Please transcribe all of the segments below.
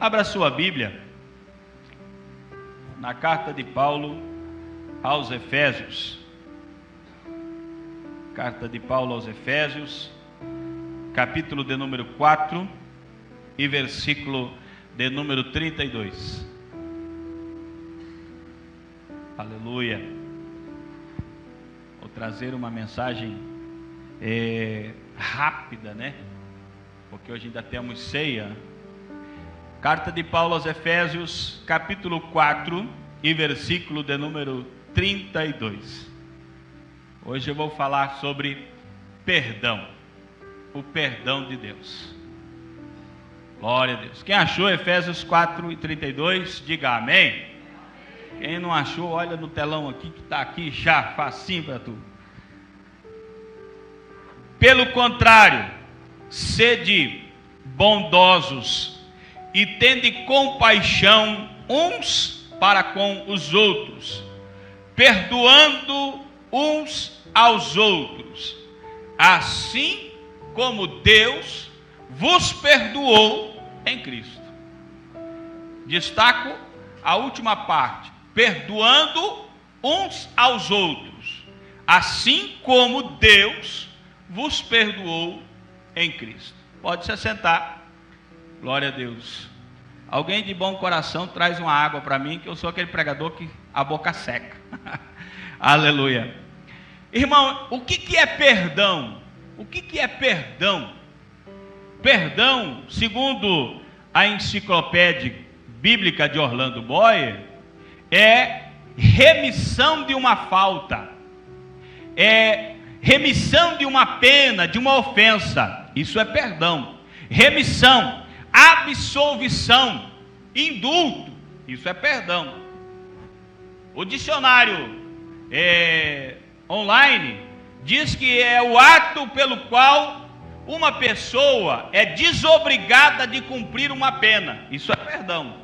Abra sua Bíblia na carta de Paulo aos Efésios. Carta de Paulo aos Efésios, capítulo de número 4 e versículo de número 32. Aleluia. Vou trazer uma mensagem rápida, né? Porque hoje ainda temos ceia. Carta de Paulo aos Efésios, capítulo 4 e versículo de número 32. Hoje eu vou falar sobre perdão, o perdão de Deus. Glória a Deus. Quem achou Efésios 4 e 32, diga amém. Quem não achou, olha no telão aqui, que está aqui já, facinho para tu. Pelo contrário, sede bondosos e tende compaixão uns para com os outros, perdoando uns aos outros, assim como Deus vos perdoou em Cristo. Destaco a última parte, perdoando uns aos outros, assim como Deus vos perdoou em Cristo. Pode se assentar. Glória a Deus. Alguém de bom coração traz uma água para mim, que eu sou aquele pregador que a boca seca. Aleluia. Irmão, o que é perdão? O que é perdão? Perdão, segundo a enciclopédia bíblica de Orlando Boyer, é remissão de uma falta, é remissão de uma pena, de uma ofensa. Isso é perdão. Remissão, absolvição, indulto, isso é perdão. O dicionário online diz que é o ato pelo qual uma pessoa é desobrigada de cumprir uma pena. Isso é perdão.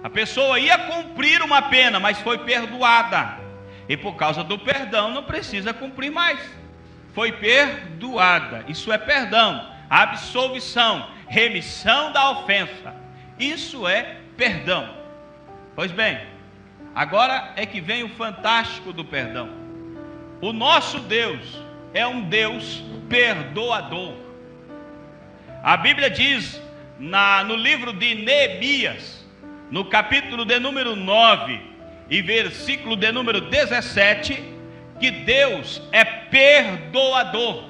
A pessoa ia cumprir uma pena, mas foi perdoada, e por causa do perdão não precisa cumprir mais. Foi perdoada. Isso é perdão. Absolvição, remissão da ofensa. Isso é perdão. Pois bem, agora é que vem o fantástico do perdão. O nosso Deus é um Deus perdoador. A Bíblia diz no livro de Neemias, no capítulo de número 9 e versículo de número 17, que Deus é perdoador.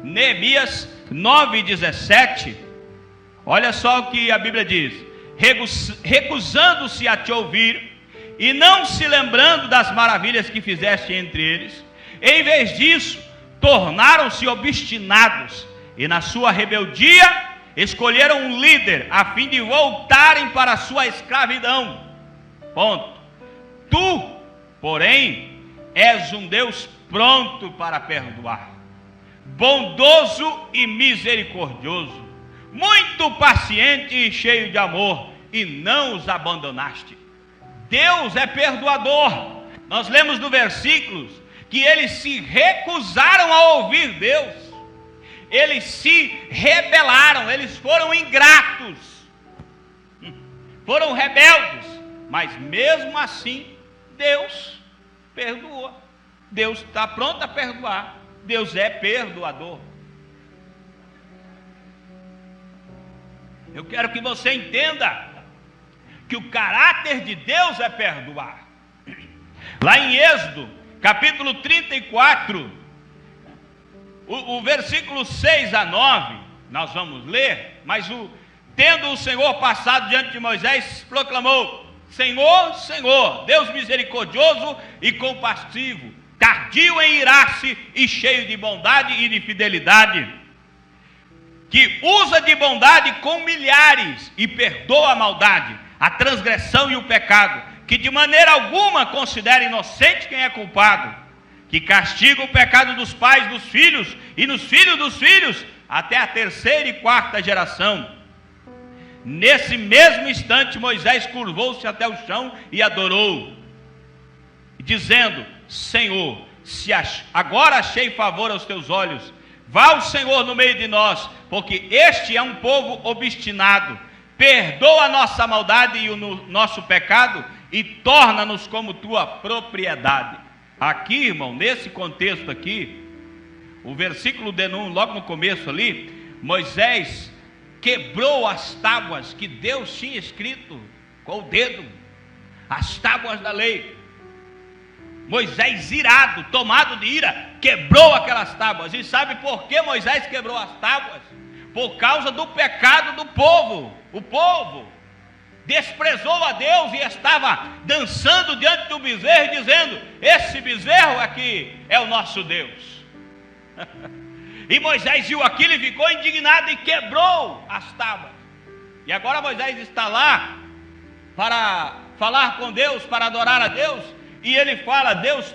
Neemias 9:17, olha só o que a Bíblia diz: recusando-se a te ouvir e não se lembrando das maravilhas que fizeste entre eles, em vez disso, tornaram-se obstinados e na sua rebeldia escolheram um líder a fim de voltarem para a sua escravidão. Ponto. Tu, porém, és um Deus pronto para perdoar, bondoso e misericordioso, muito paciente e cheio de amor, e não os abandonaste. Deus é perdoador. Nós lemos no versículo que eles se recusaram a ouvir Deus, eles se rebelaram, eles foram ingratos, foram rebeldes, mas mesmo assim Deus perdoou. Deus está pronto a perdoar. Deus é perdoador. Eu quero que você entenda que o caráter de Deus é perdoar. Lá em Êxodo, capítulo 34, o versículo 6 a 9, nós vamos ler, mas tendo o Senhor passado diante de Moisés, proclamou: Senhor, Senhor, Deus misericordioso e compassivo, tardio em irar-se e cheio de bondade e de fidelidade, que usa de bondade com milhares e perdoa a maldade, a transgressão e o pecado, que de maneira alguma considera inocente quem é culpado, que castiga o pecado dos pais dos filhos e nos filhos dos filhos até a terceira e quarta geração. Nesse mesmo instante Moisés curvou-se até o chão e adorou, dizendo: Senhor, se agora achei favor aos teus olhos, vá o Senhor no meio de nós, porque este é um povo obstinado. perdoa a nossa maldade e o nosso pecado e torna-nos como tua propriedade. Aqui, irmão, nesse contexto aqui, o versículo logo no começo ali, Moisés quebrou as tábuas que Deus tinha escrito com o dedo, as tábuas da lei. Moisés, irado, tomado de ira, quebrou aquelas tábuas. E sabe por que Moisés quebrou as tábuas? Por causa do pecado do povo. O povo desprezou a Deus e estava dançando diante do bezerro e dizendo: esse bezerro aqui é o nosso Deus. E Moisés viu aquilo e ficou indignado e quebrou as tábuas. E agora Moisés está lá para falar com Deus, para adorar a Deus. E ele fala: Deus,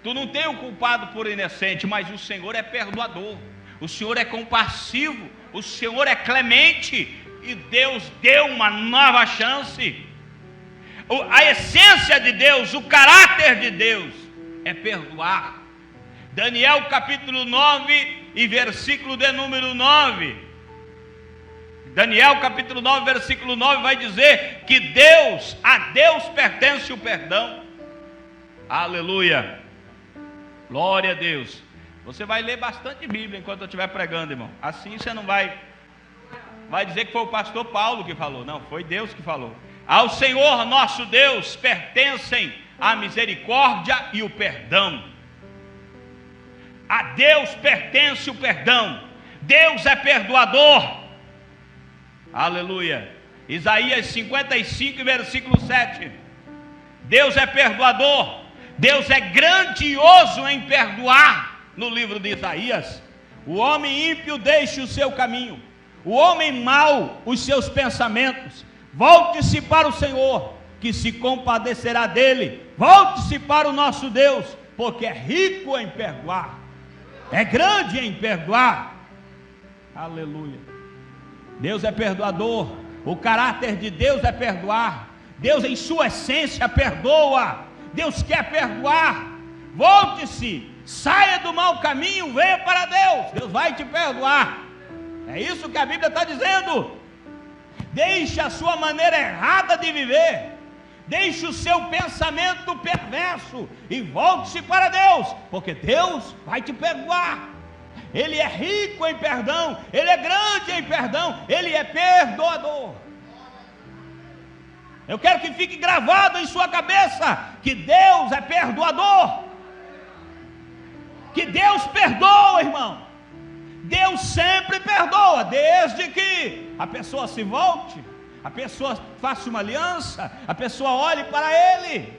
tu não tem o culpado por inocente, mas o Senhor é perdoador, o Senhor é compassivo, o Senhor é clemente. E Deus deu uma nova chance. A essência de Deus, o caráter de Deus é perdoar. Daniel capítulo 9 e versículo de número 9. Daniel capítulo 9, versículo 9 vai dizer que a Deus pertence o perdão. Aleluia, glória a Deus. Você vai ler bastante Bíblia enquanto eu estiver pregando, irmão. Assim você não vai dizer que foi o pastor Paulo que falou. Não, foi Deus que falou. Ao Senhor nosso Deus pertencem a misericórdia e o perdão. A Deus pertence o perdão. Deus é perdoador. Aleluia. Isaías 55, versículo 7. Deus é perdoador. Deus é grandioso em perdoar. No livro de Isaías: o homem ímpio deixe o seu caminho, o homem mau os seus pensamentos. Volte-se para o Senhor, que se compadecerá dele. Volte-se para o nosso Deus, porque é rico em perdoar, é grande em perdoar. Aleluia. Deus é perdoador. O caráter de Deus é perdoar. Deus em sua essência perdoa. Deus quer perdoar. Volte-se, saia do mau caminho, venha para Deus. Deus vai te perdoar. É isso que a Bíblia está dizendo. Deixe a sua maneira errada de viver, deixe o seu pensamento perverso e volte-se para Deus, porque Deus vai te perdoar. Ele é rico em perdão, Ele é grande em perdão, Ele é perdoador. Eu quero que fique gravado em sua cabeça que Deus é perdoador, que Deus perdoa, irmão. Deus sempre perdoa, desde que a pessoa se volte, a pessoa faça uma aliança, a pessoa olhe para Ele.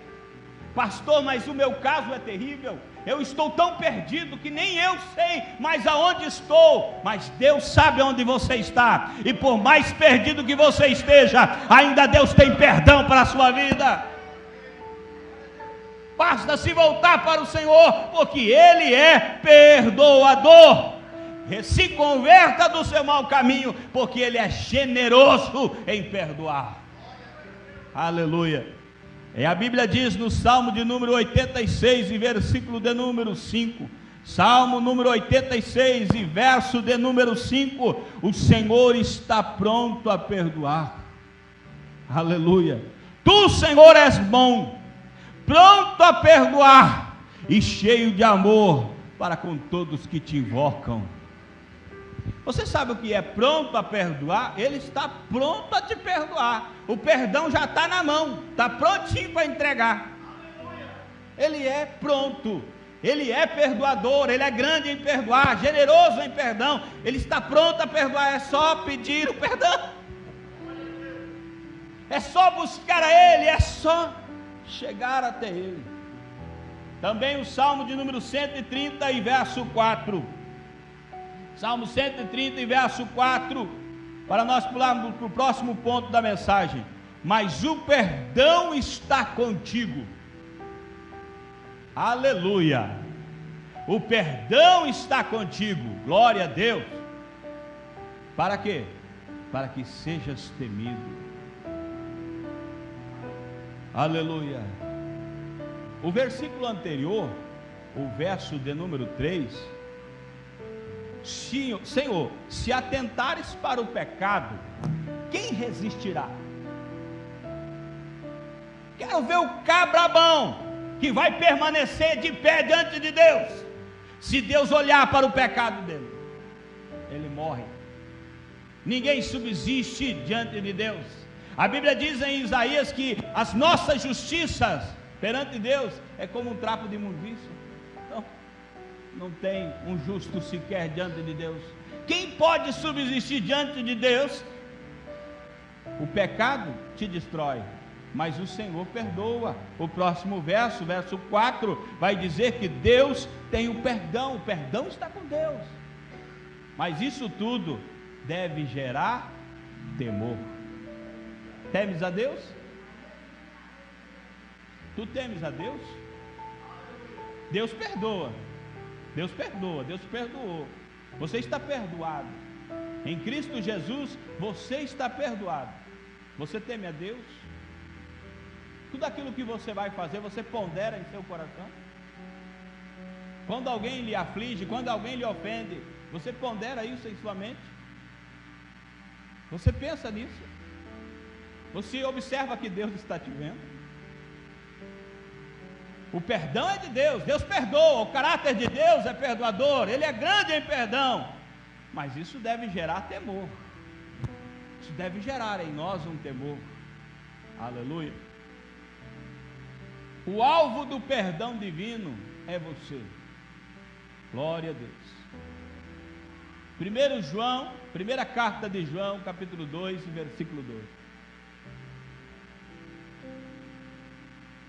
Pastor, mas o meu caso é terrível, eu estou tão perdido que nem eu sei mais aonde estou. Mas Deus sabe onde você está, e por mais perdido que você esteja, ainda Deus tem perdão para a sua vida. Basta se voltar para o Senhor, porque Ele é perdoador. Se converta do seu mau caminho, porque Ele é generoso em perdoar. Aleluia. E a Bíblia diz no Salmo de número 86 e versículo de número 5. Salmo número 86 e verso de número 5. O Senhor está pronto a perdoar. Aleluia. Tu, Senhor, és bom, pronto a perdoar e cheio de amor para com todos que te invocam. Você sabe o que é pronto a perdoar? Ele está pronto a te perdoar. O perdão já está na mão, está prontinho para entregar. Ele é pronto, Ele é perdoador, Ele é grande em perdoar, generoso em perdão. Ele está pronto a perdoar, é só pedir o perdão, é só buscar a Ele, é só chegar até Ele. Também o Salmo de número 130 e verso 4. Salmo 130 e verso 4, para nós pularmos para o próximo ponto da mensagem. Mas o perdão está contigo. Aleluia. O perdão está contigo. Glória a Deus. Para quê? Para que sejas temido. Aleluia. O versículo anterior, o verso de número 3, Senhor, se atentares para o pecado, quem resistirá? Quero ver o cabrabão que vai permanecer de pé diante de Deus. Se Deus olhar para o pecado dele, ele morre. Ninguém subsiste diante de Deus. A Bíblia diz em Isaías que as nossas justiças perante Deus é como um trapo de imundícia. Então, não tem um justo sequer diante de Deus. Quem pode subsistir diante de Deus? O pecado te destrói, mas o Senhor perdoa. O próximo verso, verso 4, vai dizer que Deus tem o perdão está com Deus. Mas isso tudo deve gerar temor. Temes a Deus? Tu temes a Deus? Deus perdoa. Deus perdoa, Deus perdoou. Você está perdoado. Em Cristo Jesus, você está perdoado. Você teme a Deus? Tudo aquilo que você vai fazer, você pondera em seu coração? Quando alguém lhe aflige, quando alguém lhe ofende, você pondera isso em sua mente? Você pensa nisso? Você observa que Deus está te vendo? O perdão é de Deus, Deus perdoa, o caráter de Deus é perdoador, Ele é grande em perdão, mas isso deve gerar temor, isso deve gerar em nós um temor. Aleluia. O alvo do perdão divino é você. Glória a Deus. 1 João, primeira carta de João, capítulo 2, versículo 2.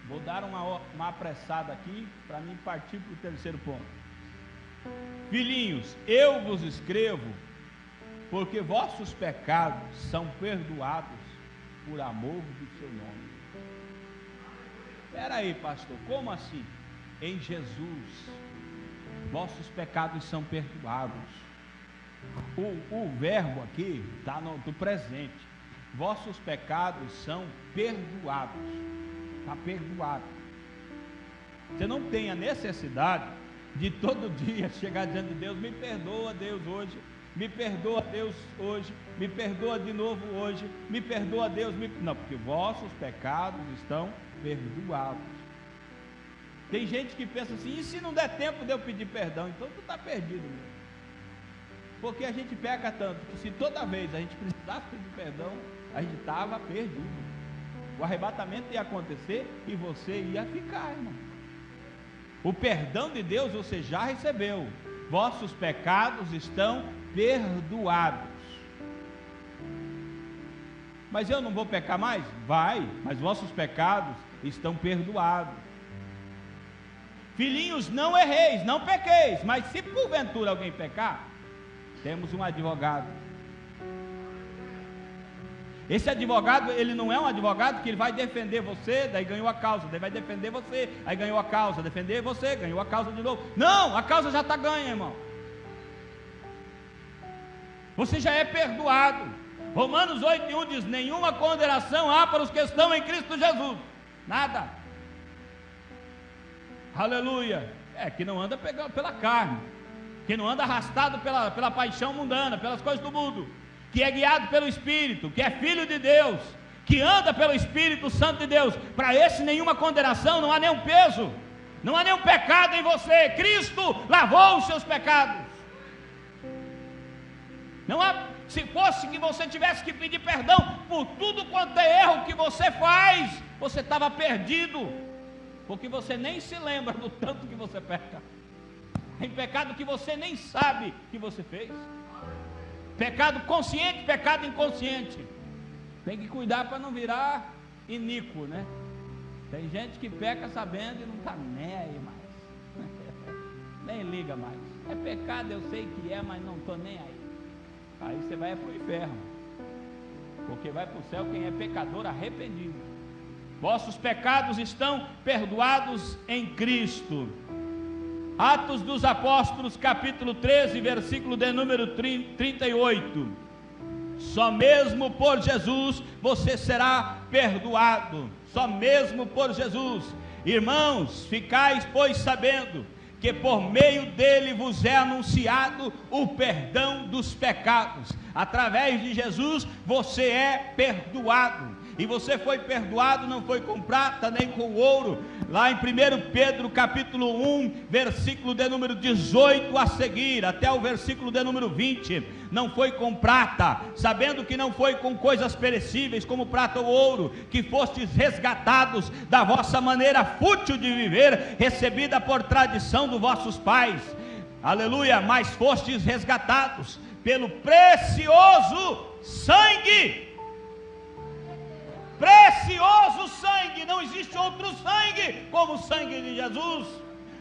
Vou dar uma apressada aqui, para mim partir para o terceiro ponto. Filhinhos, eu vos escrevo, porque vossos pecados são perdoados por amor do seu nome. Espera aí, pastor, como assim? Em Jesus, vossos pecados são perdoados. O verbo aqui está no presente. Vossos pecados são perdoados. Está perdoado. Você não tem a necessidade de todo dia chegar diante de Deus, me perdoa Deus hoje, me perdoa Deus hoje, me perdoa de novo hoje, me perdoa Deus, não, porque vossos pecados estão perdoados. Tem gente que pensa assim, e se não der tempo de eu pedir perdão? Então tu está perdido mesmo. Porque a gente peca tanto, que se toda vez a gente precisasse pedir perdão, a gente estava perdido. O arrebatamento ia acontecer e você ia ficar, irmão. O perdão de Deus você já recebeu. Vossos pecados estão perdoados. Mas eu não vou pecar mais? Vai, mas vossos pecados estão perdoados. Filhinhos, não erreis, não pequeis, mas se porventura alguém pecar, temos um advogado. Esse advogado, ele não é um advogado que ele vai defender você, daí ganhou a causa, daí vai defender você, aí ganhou a causa, defender você, ganhou a causa de novo. Não, a causa já está ganha, irmão. Você já é perdoado. Romanos 8:1 diz, nenhuma condenação há para os que estão em Cristo Jesus. Nada. Aleluia. Que não anda pela carne, que não anda arrastado pela paixão mundana, pelas coisas do mundo, que é guiado pelo Espírito, que é filho de Deus, que anda pelo Espírito Santo de Deus. Para esse nenhuma condenação, não há nenhum peso, não há nenhum pecado em você. Cristo lavou os seus pecados. Não há, se fosse que você tivesse que pedir perdão por tudo quanto é erro que você faz, você estava perdido, porque você nem se lembra do tanto que você peca. Tem pecado que você nem sabe que você fez. Pecado consciente, pecado inconsciente. Tem que cuidar para não virar iníquo, né? Tem gente que peca sabendo e não está nem aí mais. Nem liga mais. É pecado, eu sei que é, mas não estou nem aí. Aí você vai para o inferno. Porque vai para o céu quem é pecador arrependido. Vossos pecados estão perdoados em Cristo. Atos dos Apóstolos, capítulo 13, versículo de número 38. Só mesmo por Jesus você será perdoado. Só mesmo por Jesus. Irmãos, ficais, pois, sabendo que por meio dele vos é anunciado o perdão dos pecados. Através de Jesus você é perdoado. E você foi perdoado, não foi com prata nem com ouro. Lá em 1 Pedro capítulo 1, versículo de número 18 a seguir, até o versículo de número 20. Não foi com prata, sabendo que não foi com coisas perecíveis, como prata ou ouro, que fostes resgatados da vossa maneira fútil de viver, recebida por tradição dos vossos pais. Aleluia, mas fostes resgatados pelo precioso sangue. Precioso sangue, não existe outro sangue como o sangue de Jesus,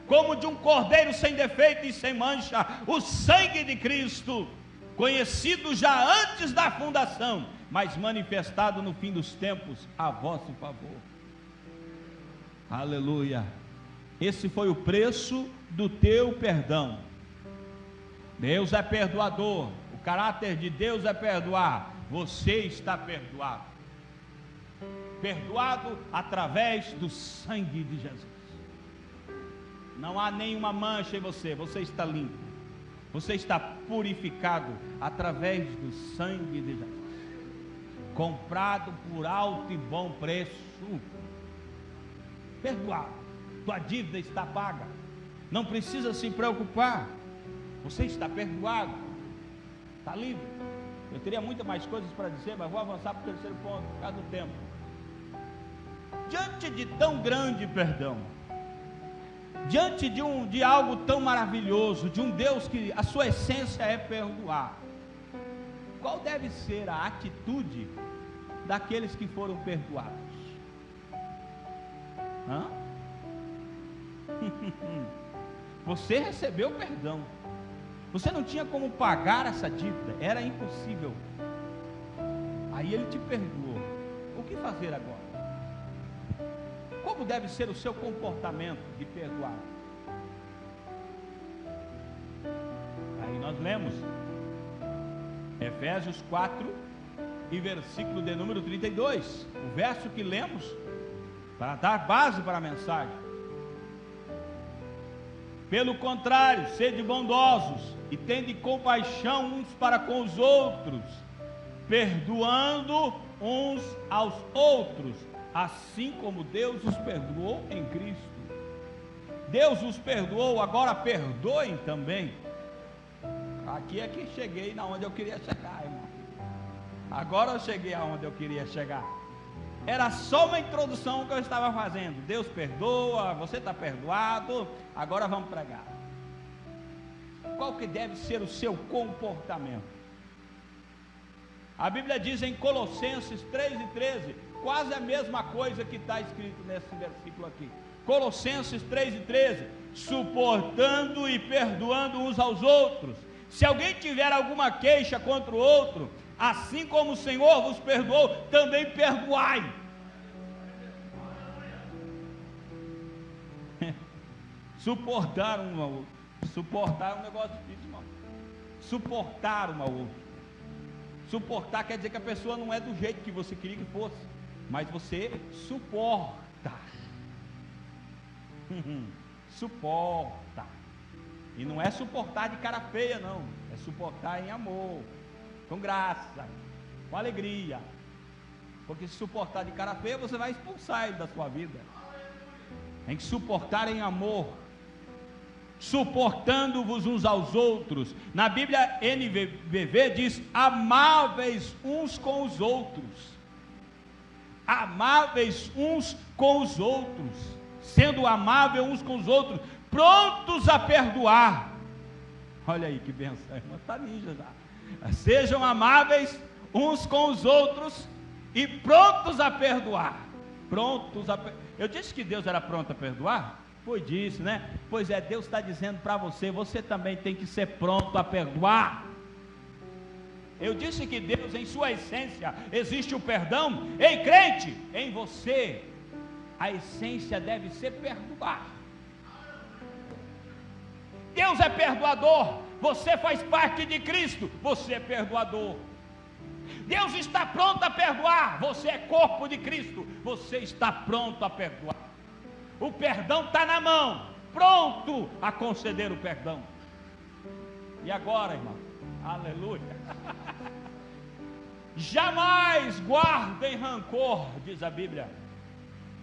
como de um cordeiro sem defeito e sem mancha, o sangue de Cristo, conhecido já antes da fundação, mas manifestado no fim dos tempos a vosso favor. Aleluia. Esse foi o preço do teu perdão. Deus é perdoador, o caráter de Deus é perdoar. Você está perdoado. Perdoado através do sangue de Jesus. Não há nenhuma mancha em você, você está limpo, você está purificado através do sangue de Jesus, comprado por alto e bom preço. Perdoado, tua dívida está paga, não precisa se preocupar, você está perdoado, está livre. Eu teria muitas mais coisas para dizer, mas vou avançar para o terceiro ponto, por causa do tempo. Diante de tão grande perdão, diante de algo tão maravilhoso, de um Deus que a sua essência é perdoar, qual deve ser a atitude daqueles que foram perdoados? Você recebeu perdão, você não tinha como pagar essa dívida, era impossível, aí Ele te perdoou. O que fazer agora? Como deve ser o seu comportamento de perdoar? Aí nós lemos Efésios 4 e versículo de número 32, o verso que lemos para dar base para a mensagem. Pelo contrário, sede bondosos e tende compaixão uns para com os outros, perdoando uns aos outros, assim como Deus os perdoou em Cristo. Deus os perdoou, agora perdoem também. Aqui é que cheguei na onde eu queria chegar, irmão. Agora eu cheguei aonde eu queria chegar. Era só uma introdução que eu estava fazendo. Deus perdoa, você está perdoado, agora vamos pregar. Qual que deve ser o seu comportamento? A Bíblia diz em Colossenses 3:13, quase a mesma coisa que está escrito nesse versículo aqui. Colossenses 3:13, suportando e perdoando uns aos outros. Se alguém tiver alguma queixa contra o outro, assim como o Senhor vos perdoou, também perdoai. Suportar um ao outro. Suportar é um negócio difícil, irmão. Suportar um ao outro. Suportar quer dizer que a pessoa não é do jeito que você queria que fosse, mas você suporta. Suporta. E não é suportar de cara feia, não. É suportar em amor, com graça, com alegria. Porque se suportar de cara feia, você vai expulsar ele da sua vida. Tem que suportar em amor, suportando-vos uns aos outros. Na Bíblia NVV diz: amáveis uns com os outros. Amáveis uns com os outros, sendo amável uns com os outros, prontos a perdoar. Olha aí que benção, irmão, está ninja já. Sejam amáveis uns com os outros e prontos a perdoar. Prontos a perdoar. Eu disse que Deus era pronto a perdoar? Foi disso, né? Pois é, Deus está dizendo para você, você também tem que ser pronto a perdoar. Eu disse que Deus, em sua essência, existe o perdão. Ei, crente, em você, a essência deve ser perdoar. Deus é perdoador, você faz parte de Cristo, você é perdoador. Deus está pronto a perdoar, você é corpo de Cristo, você está pronto a perdoar. O perdão está na mão, pronto a conceder o perdão. E agora, irmão, aleluia. Jamais guardem rancor, diz a Bíblia.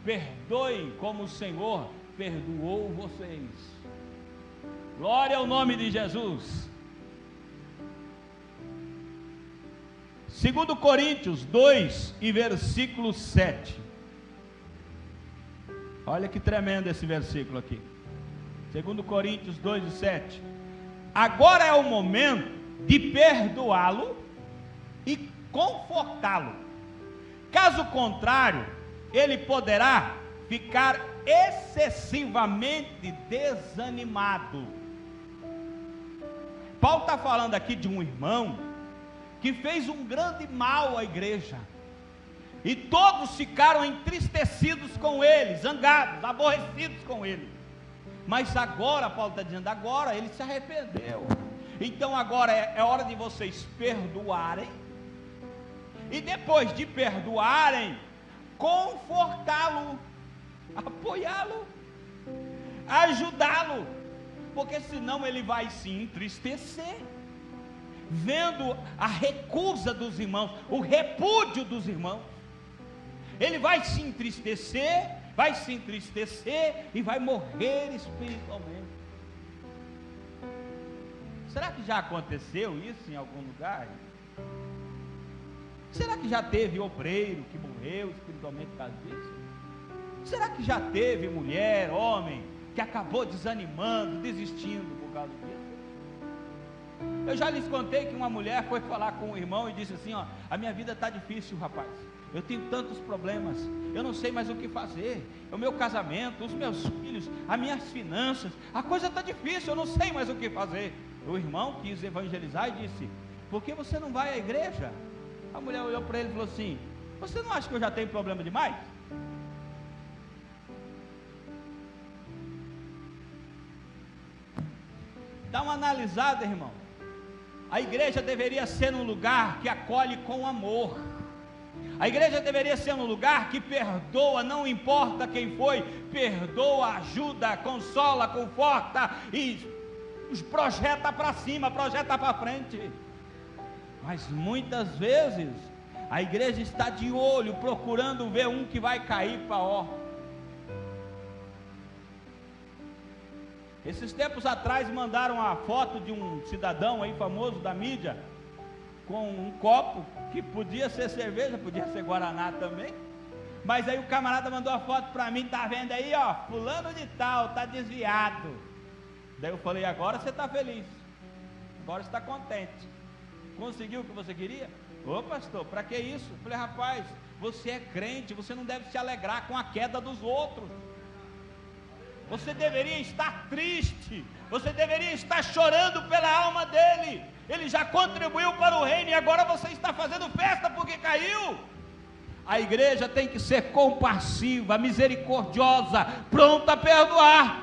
Perdoem como o Senhor perdoou vocês. Glória ao nome de Jesus. 2 Coríntios 2 e versículo 7. Olha que tremendo esse versículo aqui. 2 Coríntios 2 e 7. Agora é o momento de perdoá-lo e confortá-lo. Caso contrário, ele poderá ficar excessivamente desanimado. Paulo está falando aqui de um irmão que fez um grande mal à igreja, e todos ficaram entristecidos com ele, zangados, aborrecidos com ele. Mas agora, Paulo está dizendo, agora ele se arrependeu. Então agora é hora de vocês perdoarem, e depois de perdoarem, confortá-lo, apoiá-lo, ajudá-lo, porque senão ele vai se entristecer, vendo a recusa dos irmãos, o repúdio dos irmãos. Ele vai se entristecer e vai morrer espiritualmente. Será que já aconteceu isso em algum lugar? Será que já teve obreiro que morreu espiritualmente por causa disso? Será que já teve mulher, homem, que acabou desanimando, desistindo por causa disso? Eu já lhes contei que uma mulher foi falar com um irmão e disse assim, ó, a minha vida está difícil, rapaz, eu tenho tantos problemas, eu não sei mais o que fazer, o meu casamento, os meus filhos, as minhas finanças, a coisa está difícil, eu não sei mais o que fazer. O irmão quis evangelizar e disse, por que você não vai à igreja? A mulher olhou para ele e falou assim, você não acha que eu já tenho problema demais? Dá uma analisada, irmão. A igreja deveria ser um lugar que acolhe com amor. A igreja deveria ser um lugar que perdoa, não importa quem foi, perdoa, ajuda, consola, conforta e os projeta para cima, projeta para frente. Mas muitas vezes a igreja está de olho, procurando ver um que vai cair para ó. Esses tempos atrás mandaram a foto de um cidadão aí famoso da mídia, com um copo, que podia ser cerveja, podia ser guaraná também, mas aí o camarada mandou a foto para mim, tá vendo aí ó, fulano de tal, tá desviado. Daí eu falei, agora você está feliz, agora você está contente, conseguiu o que você queria? Ô pastor, para que isso? Eu falei, rapaz, você é crente, você não deve se alegrar com a queda dos outros. Você deveria estar triste, você deveria estar chorando pela alma dele. Ele já contribuiu para o reino e agora você está fazendo festa porque caiu. A igreja tem que ser compassiva, misericordiosa, pronta a perdoar,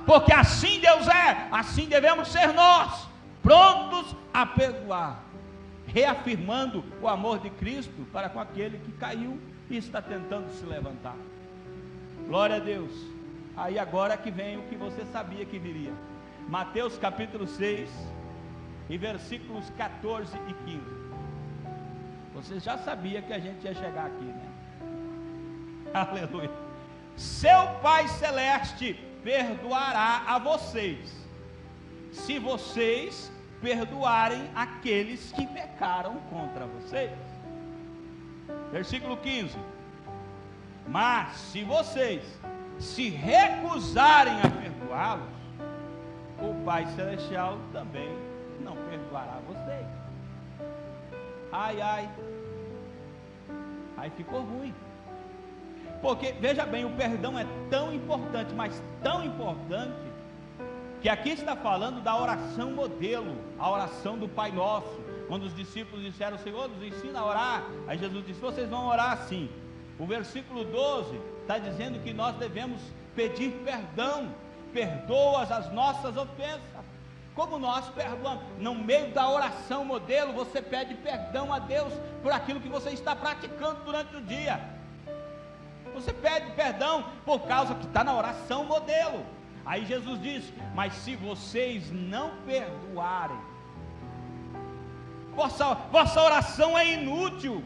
porque assim Deus é, assim devemos ser nós, prontos a perdoar, reafirmando o amor de Cristo para com aquele que caiu e está tentando se levantar. Glória a Deus. Aí agora que vem o que você sabia que viria. Mateus capítulo 6 e versículos 14 e 15. Você já sabia que a gente ia chegar aqui, né? Aleluia. Seu Pai Celeste perdoará a vocês, se vocês perdoarem aqueles que pecaram contra vocês. Versículo 15. Mas se vocês se recusarem a perdoá-los, o Pai Celestial também não perdoará vocês. Ai, ai. Aí ficou ruim. Porque, veja bem, o perdão é tão importante, mas tão importante, que aqui está falando da oração modelo, a oração do Pai Nosso. Quando os discípulos disseram, Senhor, nos ensina a orar. Aí Jesus disse, vocês vão orar assim. O versículo 12 está dizendo que nós devemos pedir perdão, perdoa as nossas ofensas, como nós perdoamos. No meio da oração modelo, você pede perdão a Deus por aquilo que você está praticando durante o dia. Você pede perdão por causa que está na oração modelo. Aí Jesus diz, mas se vocês não perdoarem, vossa oração é inútil,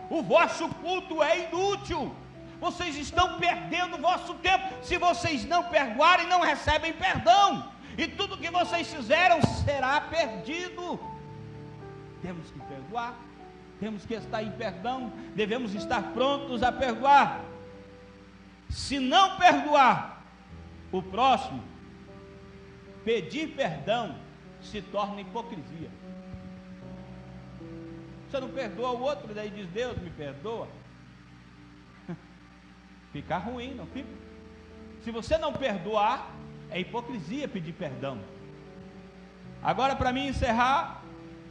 o vosso culto é inútil, vocês estão perdendo o vosso tempo. Se vocês não perdoarem, não recebem perdão, e tudo que vocês fizeram será perdido. Temos que perdoar, temos que estar em perdão, devemos estar prontos a perdoar. Se não perdoar o próximo, pedir perdão se torna hipocrisia. Você não perdoa o outro, daí diz: Deus me perdoa. Fica ruim, não fica? Se você não perdoar, é hipocrisia pedir perdão. Agora, para mim encerrar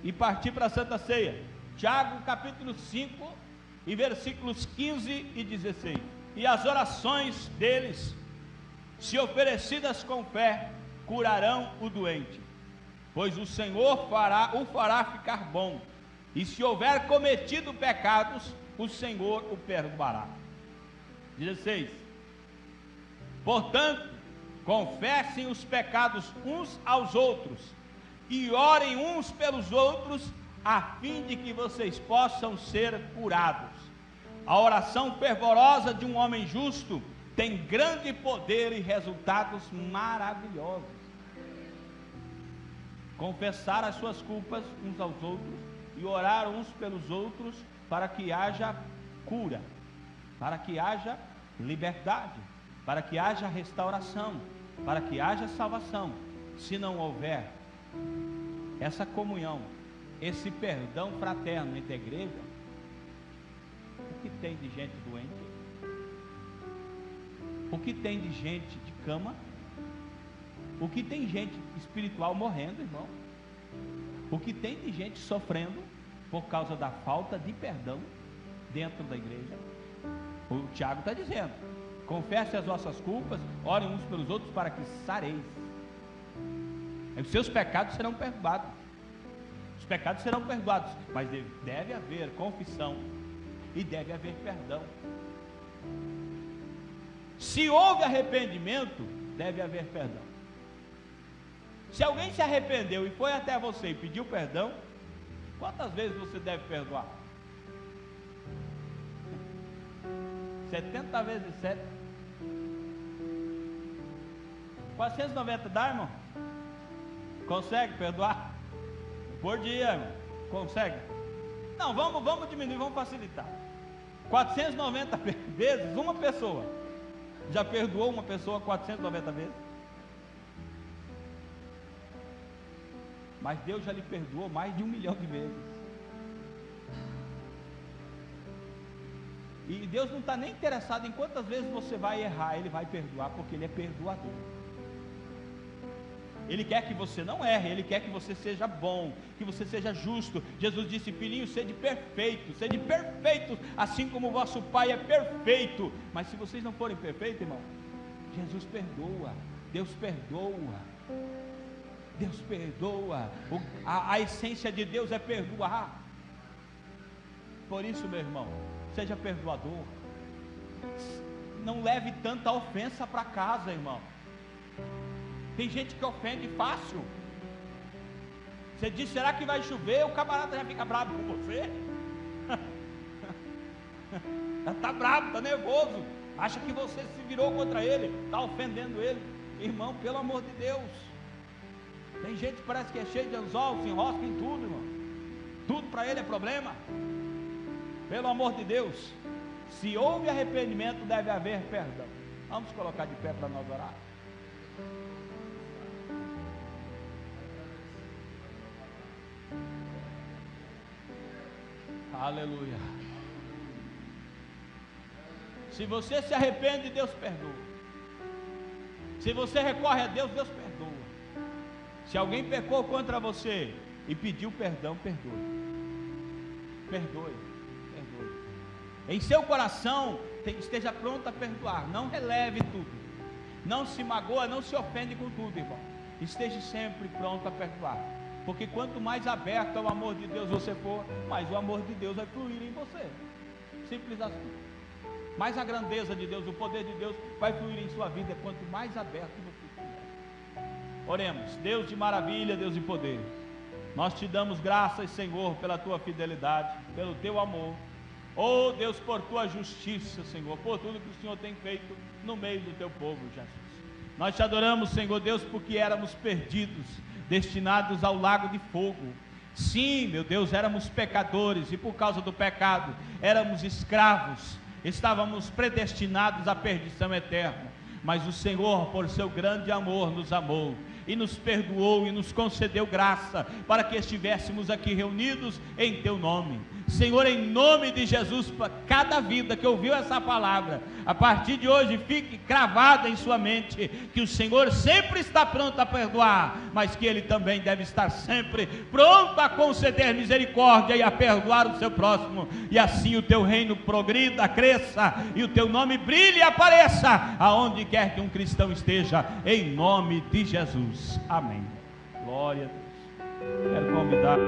e partir para a Santa Ceia, Tiago capítulo 5 e versículos 15 e 16. E as orações deles, se oferecidas com fé, curarão o doente, pois o Senhor o fará ficar bom, e se houver cometido pecados, o Senhor o perdoará. 16. Portanto, confessem os pecados uns aos outros, e orem uns pelos outros, a fim de que vocês possam ser curados. A oração fervorosa de um homem justo tem grande poder e resultados maravilhosos. Confessar as suas culpas uns aos outros e orar uns pelos outros, para que haja cura, para que haja liberdade, para que haja restauração, para que haja salvação. Se não houver essa comunhão, esse perdão fraterno entre a igreja, o que tem de gente doente? O que tem de gente de cama? O que tem gente espiritual morrendo, irmão? O que tem de gente sofrendo por causa da falta de perdão dentro da igreja? O Tiago está dizendo: confesse as vossas culpas, orem uns pelos outros para que sareis. Os seus pecados serão perdoados. Os pecados serão perdoados, mas deve haver confissão e deve haver perdão. Se houve arrependimento, deve haver perdão. Se alguém se arrependeu e foi até você e pediu perdão, quantas vezes você deve perdoar? 70 vezes 7. 490 dá, irmão? Consegue perdoar? Por dia, irmão. Consegue? Não, vamos diminuir, vamos facilitar. 490 vezes, uma pessoa. Já perdoou uma pessoa 490 vezes? Mas Deus já lhe perdoou mais de 1 milhão de vezes. E Deus não está nem interessado em quantas vezes você vai errar. Ele vai perdoar, porque Ele é perdoador. Ele quer que você não erre, Ele quer que você seja bom, que você seja justo. Jesus disse: filhinho, sede perfeitos, assim como o vosso Pai é perfeito. Mas se vocês não forem perfeitos, irmão, Jesus perdoa, Deus perdoa, Deus perdoa. A essência de Deus é perdoar. Por isso, meu irmão, seja perdoador. Não leve tanta ofensa para casa, irmão. Tem gente que ofende fácil. Você diz: será que vai chover? O camarada já fica bravo com você. Já está bravo, está nervoso. Acha que você se virou contra ele, está ofendendo ele. Irmão, pelo amor de Deus. Tem gente que parece que é cheio de anzol, se enrosca em tudo, irmão. Tudo para ele é problema. Pelo amor de Deus. Se houve arrependimento, deve haver perdão. Vamos colocar de pé para nós orar. Aleluia. Se você se arrepende, Deus perdoa. Se você recorre a Deus, Deus perdoa. Se alguém pecou contra você e pediu perdão, perdoe. Perdoe. Em seu coração, esteja pronto a perdoar. Não releve tudo. Não se magoa, não se ofende com tudo, irmão. Esteja sempre pronto a perdoar. Porque quanto mais aberto ao amor de Deus você for, mais o amor de Deus vai fluir em você. Simples assim. Mais a grandeza de Deus, o poder de Deus vai fluir em sua vida quanto mais aberto você estiver. Oremos. Deus de maravilha, Deus de poder. Nós te damos graças, Senhor, pela tua fidelidade, pelo teu amor. Oh Deus, por tua justiça, Senhor, por tudo que o Senhor tem feito no meio do teu povo, Jesus. Nós te adoramos, Senhor Deus, porque éramos perdidos, destinados ao lago de fogo. Sim, meu Deus, éramos pecadores e por causa do pecado éramos escravos, estávamos predestinados à perdição eterna. Mas o Senhor, por seu grande amor, nos amou e nos perdoou e nos concedeu graça para que estivéssemos aqui reunidos em teu nome. Senhor, em nome de Jesus, para cada vida que ouviu essa palavra, a partir de hoje fique cravada em sua mente que o Senhor sempre está pronto a perdoar, mas que Ele também deve estar sempre pronto a conceder misericórdia e a perdoar o seu próximo, e assim o teu reino progrida, cresça, e o teu nome brilhe e apareça aonde quer que um cristão esteja, em nome de Jesus. Amém. Glória a Deus. Quero convidar